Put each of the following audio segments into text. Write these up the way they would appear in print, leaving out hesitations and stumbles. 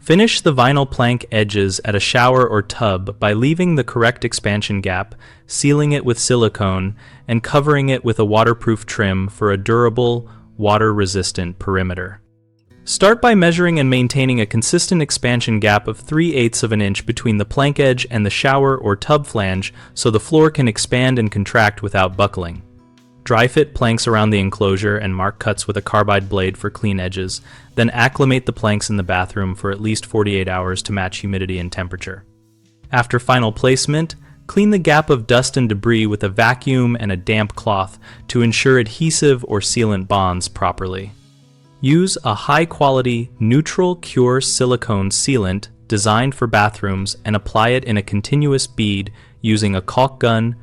Finish the vinyl plank edges at a shower or tub by leaving the correct expansion gap, sealing it with silicone, and covering it with a waterproof trim for a durable, water-resistant perimeter. Start by measuring and maintaining a consistent expansion gap of 3/8 of an inch between the plank edge and the shower or tub flange so the floor can expand and contract without buckling. Dry fit planks around the enclosure and mark cuts with a carbide blade for clean edges, then acclimate the planks in the bathroom for at least 48 hours to match humidity and temperature. After final placement, clean the gap of dust and debris with a vacuum and a damp cloth to ensure adhesive or sealant bonds properly. Use a high-quality, neutral cure silicone sealant designed for bathrooms and apply it in a continuous bead using a caulk gun,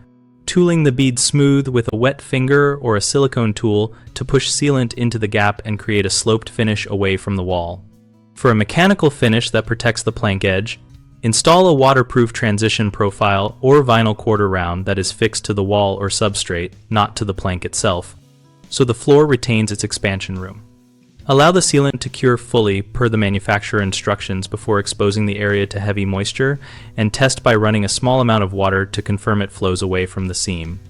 tooling the bead smooth with a wet finger or a silicone tool to push sealant into the gap and create a sloped finish away from the wall. For a mechanical finish that protects the plank edge, install a waterproof transition profile or vinyl quarter round that is fixed to the wall or substrate, not to the plank itself, so the floor retains its expansion room. Allow the sealant to cure fully per the manufacturer instructions before exposing the area to heavy moisture, and test by running a small amount of water to confirm it flows away from the seam.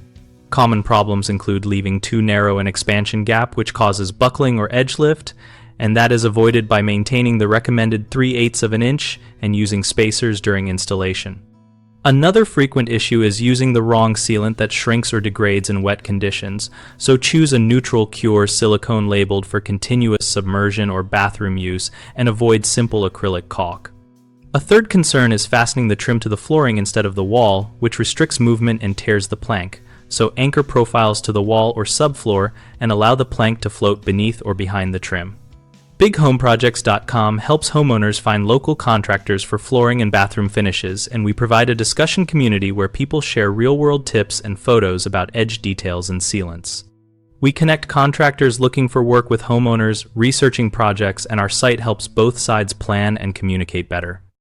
Common problems include leaving too narrow an expansion gap, which causes buckling or edge lift, and that is avoided by maintaining the recommended 3/8 of an inch and using spacers during installation. Another frequent issue is using the wrong sealant that shrinks or degrades in wet conditions, so choose a neutral cure silicone labeled for continuous submersion or bathroom use and avoid simple acrylic caulk. A third concern is fastening the trim to the flooring instead of the wall, which restricts movement and tears the plank, so anchor profiles to the wall or subfloor and allow the plank to float beneath or behind the trim. BigHomeProjects.com helps homeowners find local contractors for flooring and bathroom finishes, and we provide a discussion community where people share real-world tips and photos about edge details and sealants. We connect contractors looking for work with homeowners, researching projects, and our site helps both sides plan and communicate better.